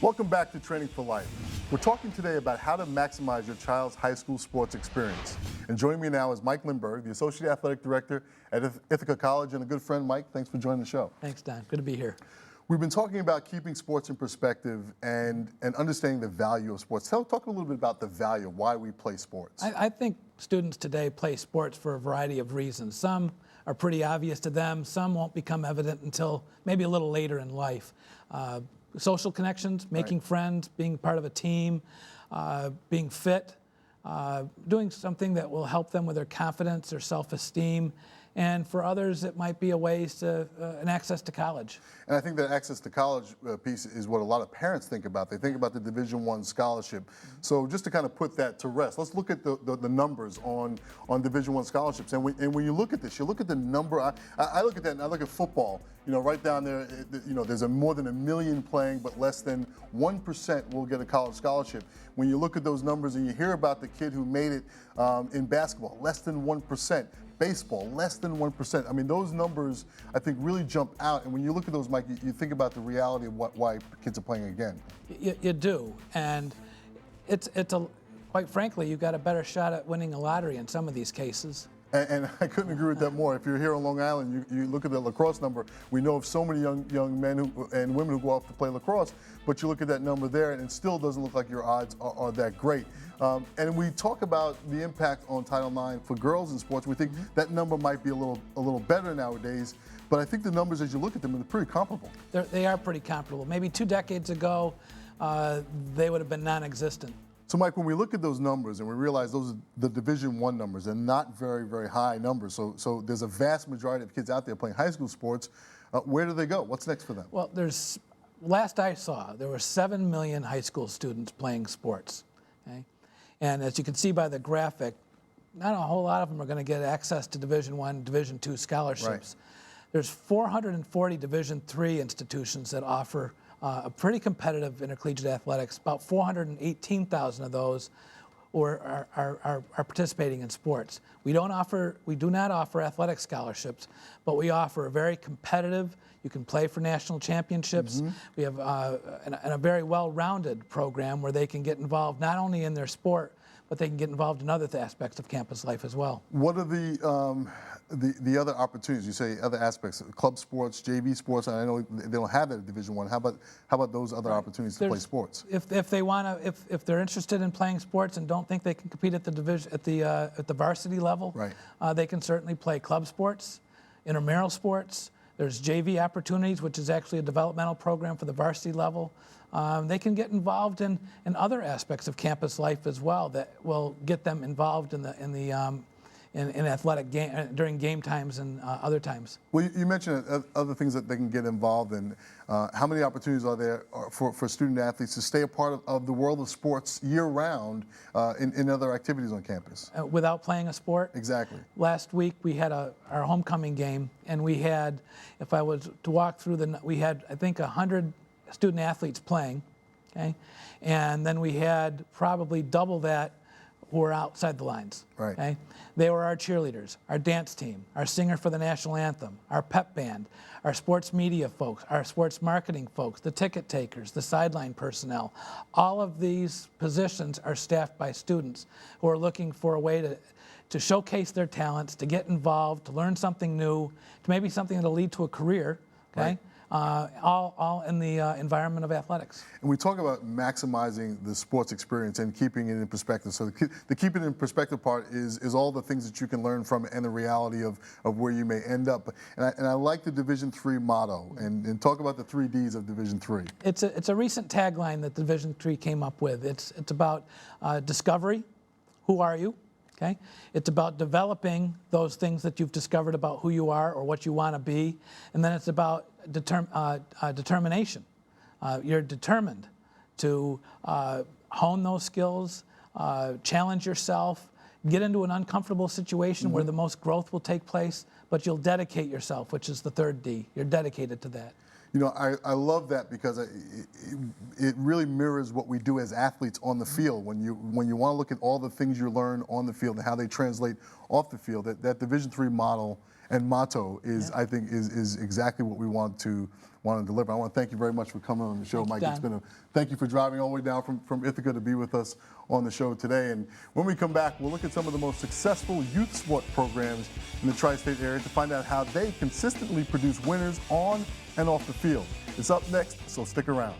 Welcome back to Training for Life. We're talking today about how to maximize your child's high school sports experience. And joining me now is Mike Lindberg, the Associate Athletic Director at Ithaca College, and a good friend. Mike, thanks for joining the show. Thanks, Don. Good to be here. We've been talking about keeping sports in perspective and understanding the value of sports. Talk a little bit about the value of why we play sports. I think students today play sports for a variety of reasons. Some are pretty obvious to them. Some won't become evident until maybe a little later in life. Social connections, making friends, being part of a team, being fit, doing something that will help them with their confidence, their self-esteem. And for others, it might be a ways to an access to college. And I think that access to college piece is what a lot of parents think about. They think about the Division I scholarship. So just to kind of put that to rest, let's look at the numbers on Division I scholarships. And when you look at this, you look at the number. I look at that and I look at football. You know, right down there, you know, there's more than 1 million playing, but less than 1% will get a college scholarship. When you look at those numbers and you hear about the kid who made it in basketball, less than 1%. Baseball, less than 1%. I mean, those numbers, I think, really jump out. And when you look at those, Mike, you think about the reality of why kids are playing again. You do. And quite frankly, you've got a better shot at winning a lottery in some of these cases. And I couldn't agree with that more. If you're here on Long Island, you look at the lacrosse number. We know of so many young men and women who go off to play lacrosse, but you look at that number there, and it still doesn't look like your odds are that great. And we talk about the impact on Title IX for girls in sports. We think that number might be a little better nowadays, but I think the numbers, as you look at them, are pretty comparable. They are pretty comparable. Maybe 2 decades ago, they would have been non-existent. So, Mike, when we look at those numbers and we realize those are the Division I numbers, they're not very, very high numbers. So there's a vast majority of kids out there playing high school sports. Where do they go? What's next for them? Well, last I saw, there were 7 million high school students playing sports. Okay? And as you can see by the graphic, not a whole lot of them are going to get access to Division I, Division II scholarships. Right. There's 440 Division III institutions that offer a pretty competitive intercollegiate athletics. About 418,000 of those are participating in sports. We do not offer athletic scholarships, but we offer a very competitive. You can play for national championships. We have a very well-rounded program where they can get involved not only in their sport, but they can get involved in other aspects of campus life as well. What are the other opportunities? You say other aspects, club sports, JV sports. And I know they don't have that at Division I. How about those other opportunities to play sports? If they want to, if they're interested in playing sports and don't think they can compete at the varsity level, right. They can certainly play club sports, intramural sports. There's JV opportunities, which is actually a developmental program for the varsity level. They can get involved in other aspects of campus life as well that will get them involved in athletic during game times and other times. Well, you mentioned other things that they can get involved in. How many opportunities are there for student athletes to stay a part of the world of sports year-round in other activities on campus? Without playing a sport? Exactly. Last week we had our homecoming game, and we had, if I was to walk through we had, I think, 100 student athletes playing, okay? And then we had probably double that who were outside the lines. Right. Okay? They were our cheerleaders, our dance team, our singer for the national anthem, our pep band, our sports media folks, our sports marketing folks, the ticket takers, the sideline personnel. All of these positions are staffed by students who are looking for a way to showcase their talents, to get involved, to learn something new, to maybe something that'll lead to a career, okay? Right. All in the environment of athletics. And we talk about maximizing the sports experience and keeping it in perspective. So the keep it in perspective part is all the things that you can learn from it and the reality of where you may end up. And I like the Division III motto, and talk about the 3 Ds of Division III. It's a recent tagline that Division III came up with. It's about discovery, who are you? Okay? It's about developing those things that you've discovered about who you are or what you want to be. And then it's about determination. You're determined to hone those skills, challenge yourself, get into an uncomfortable situation where the most growth will take place, but you'll dedicate yourself, which is the 3rd D. You're dedicated to that. You know, I love that because it really mirrors what we do as athletes on the field. When you want to look at all the things you learn on the field and how they translate off the field, that Division III model and motto is, I think, is exactly what we want to deliver. I want to thank you very much for coming on the show, Mike. It's been thank you for driving all the way down from Ithaca to be with us on the show today. And when we come back, we'll look at some of the most successful youth sport programs in the tri-state area to find out how they consistently produce winners on and off the field. It's up next, so stick around.